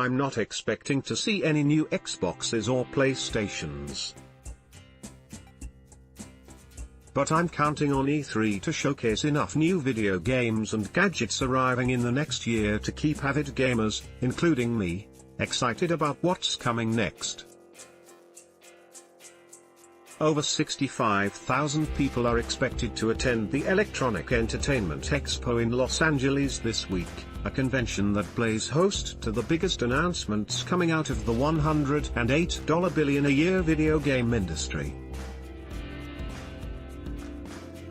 I'm not expecting to see any new Xboxes or PlayStations. But I'm counting on E3 to showcase enough new video games and gadgets arriving in the next year to keep avid gamers, including me, excited about what's coming next. Over 65,000 people are expected to attend the Electronic Entertainment Expo in Los Angeles this week, a convention that plays host to the biggest announcements coming out of the $108 billion a year video game industry.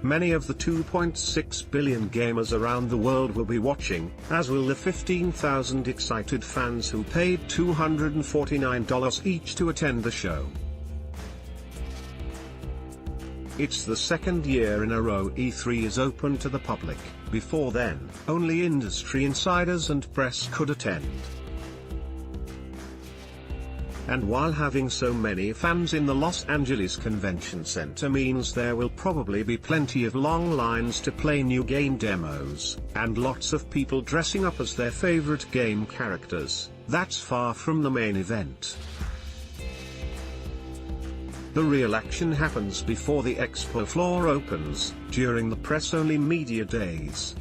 Many of the 2.6 billion gamers around the world will be watching, as will the 15,000 excited fans who paid $249 each to attend the show. It's the second year in a row E3 is open to the public. Before then, only industry insiders and press could attend. And while having so many fans in the Los Angeles Convention Center means there will probably be plenty of long lines to play new game demos, and lots of people dressing up as their favorite game characters, that's far from the main event. The real action happens before the expo floor opens, during the press-only media days.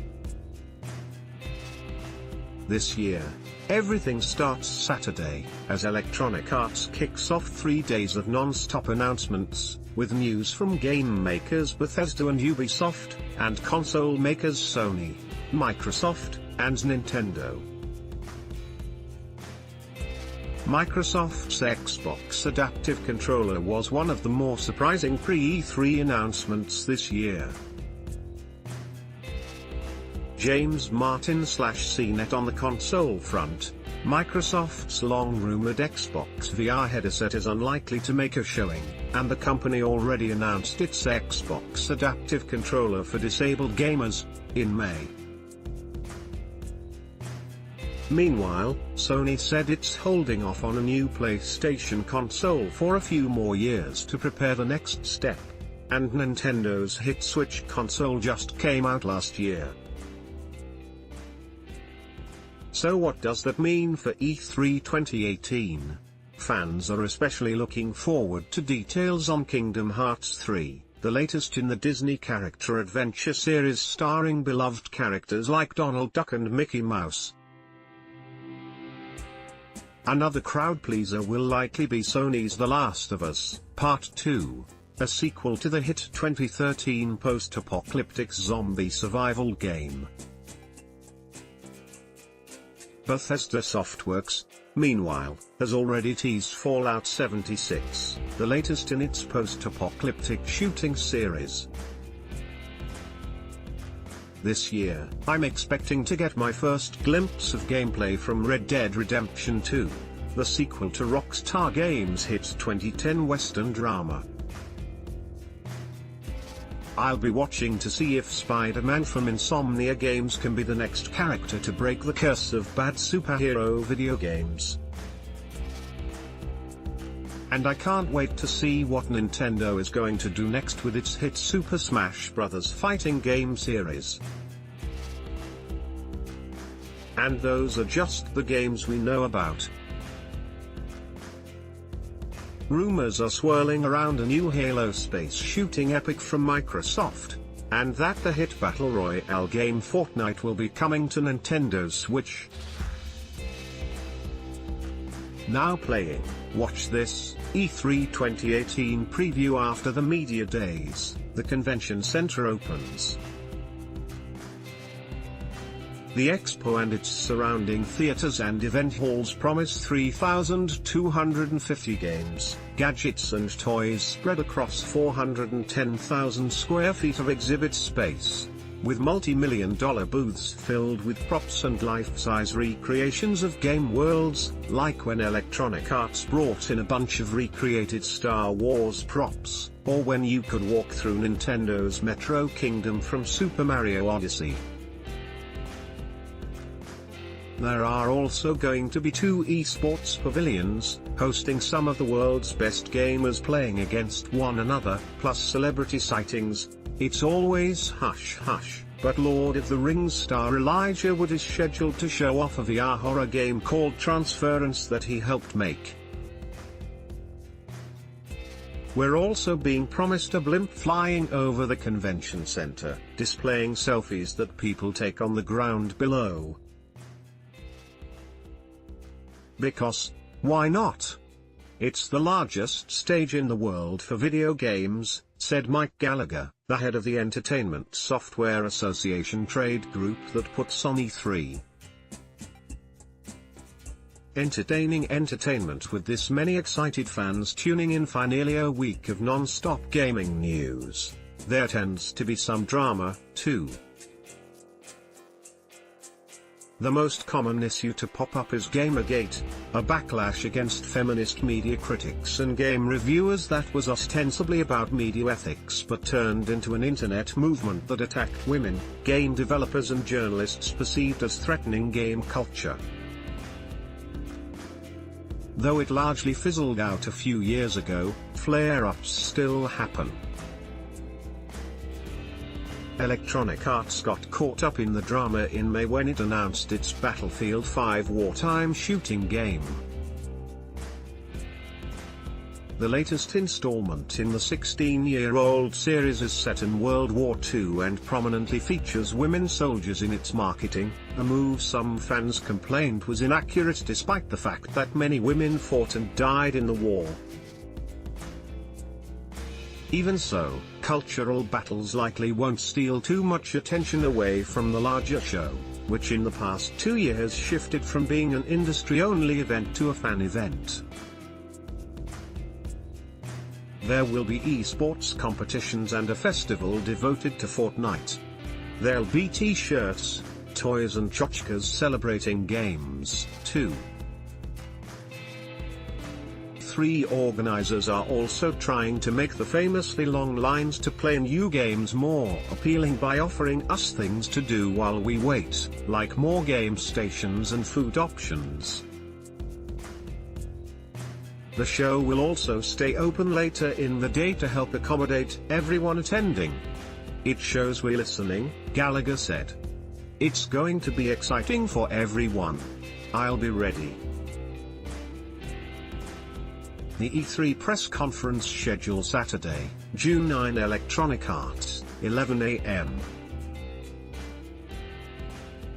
This year, everything starts Saturday, as Electronic Arts kicks off 3 days of non-stop announcements, with news from game makers Bethesda and Ubisoft, and console makers Sony, Microsoft, and Nintendo. Microsoft's Xbox Adaptive Controller was one of the more surprising pre-E3 announcements this year. James Martin/CNET on the console front, Microsoft's long-rumored Xbox VR headset is unlikely to make a showing, and the company already announced its Xbox Adaptive Controller for disabled gamers in May. Meanwhile, Sony said it's holding off on a new PlayStation console for a few more years to prepare the next step. And Nintendo's hit Switch console just came out last year. So what does that mean for E3 2018? Fans are especially looking forward to details on Kingdom Hearts 3, the latest in the Disney character adventure series starring beloved characters like Donald Duck and Mickey Mouse. Another crowd pleaser will likely be Sony's The Last of Us, Part 2, a sequel to the hit 2013 post-apocalyptic zombie survival game. Bethesda Softworks, meanwhile, has already teased Fallout 76, the latest in its post-apocalyptic shooting series. This year, I'm expecting to get my first glimpse of gameplay from Red Dead Redemption 2, the sequel to Rockstar Games' hit 2010 Western drama. I'll be watching to see if Spider-Man from Insomnia Games can be the next character to break the curse of bad superhero video games. And I can't wait to see what Nintendo is going to do next with its hit Super Smash Bros. Fighting game series. And those are just the games we know about. Rumors are swirling around a new Halo space shooting epic from Microsoft, and that the hit Battle Royale game Fortnite will be coming to Nintendo Switch. Now playing, watch this, E3 2018 preview after the media days, the convention center opens. The expo and its surrounding theaters and event halls promise 3,250 games, gadgets and toys spread across 410,000 square feet of exhibit space, with multi-million-dollar booths filled with props and life-size recreations of game worlds, like when Electronic Arts brought in a bunch of recreated Star Wars props, or when you could walk through Nintendo's Metro Kingdom from Super Mario Odyssey. There are also going to be 2 esports pavilions, hosting some of the world's best gamers playing against one another, plus celebrity sightings. It's always hush hush, but Lord of the Rings star Elijah Wood is scheduled to show off a VR horror game called Transference that he helped make. We're also being promised a blimp flying over the convention center, displaying selfies that people take on the ground below. Because, why not? It's the largest stage in the world for video games, said Mike Gallagher, the head of the Entertainment Software Association trade group that puts on E3. Entertaining entertainment with this many excited fans tuning in for nearly a week of non-stop gaming news. There tends to be some drama, too. The most common issue to pop up is Gamergate, a backlash against feminist media critics and game reviewers that was ostensibly about media ethics but turned into an internet movement that attacked women, game developers and journalists perceived as threatening game culture. Though it largely fizzled out a few years ago, flare-ups still happen. Electronic Arts got caught up in the drama in May when it announced its Battlefield 5 wartime shooting game. The latest installment in the 16-year-old series is set in World War II and prominently features women soldiers in its marketing, a move some fans complained was inaccurate despite the fact that many women fought and died in the war. Even so, cultural battles likely won't steal too much attention away from the larger show, which in the past 2 years shifted from being an industry-only event to a fan event. There will be esports competitions and a festival devoted to Fortnite. There'll be t-shirts, toys and tchotchkes celebrating games, too. E3 organizers are also trying to make the famously long lines to play new games more appealing by offering us things to do while we wait, like more game stations and food options. The show will also stay open later in the day to help accommodate everyone attending. It shows we're listening, Gallagher said. It's going to be exciting for everyone. I'll be ready. The E3 press conference schedule Saturday, June 9 Electronic Arts, 11 a.m.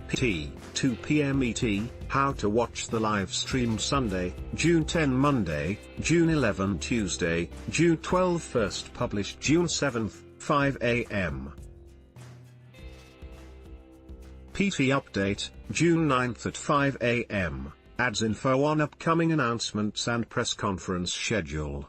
PT, 2 p.m. ET, how to watch the live stream Sunday, June 10 Monday, June 11 Tuesday, June 12 first published June 7, 5 a.m. PT update, June 9th at 5 a.m. Adds info on upcoming announcements and press conference schedule.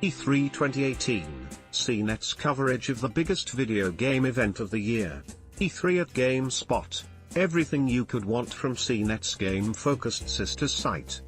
E3 2018, CNET's coverage of the biggest video game event of the year. E3 at GameSpot, everything you could want from CNET's game-focused sister site.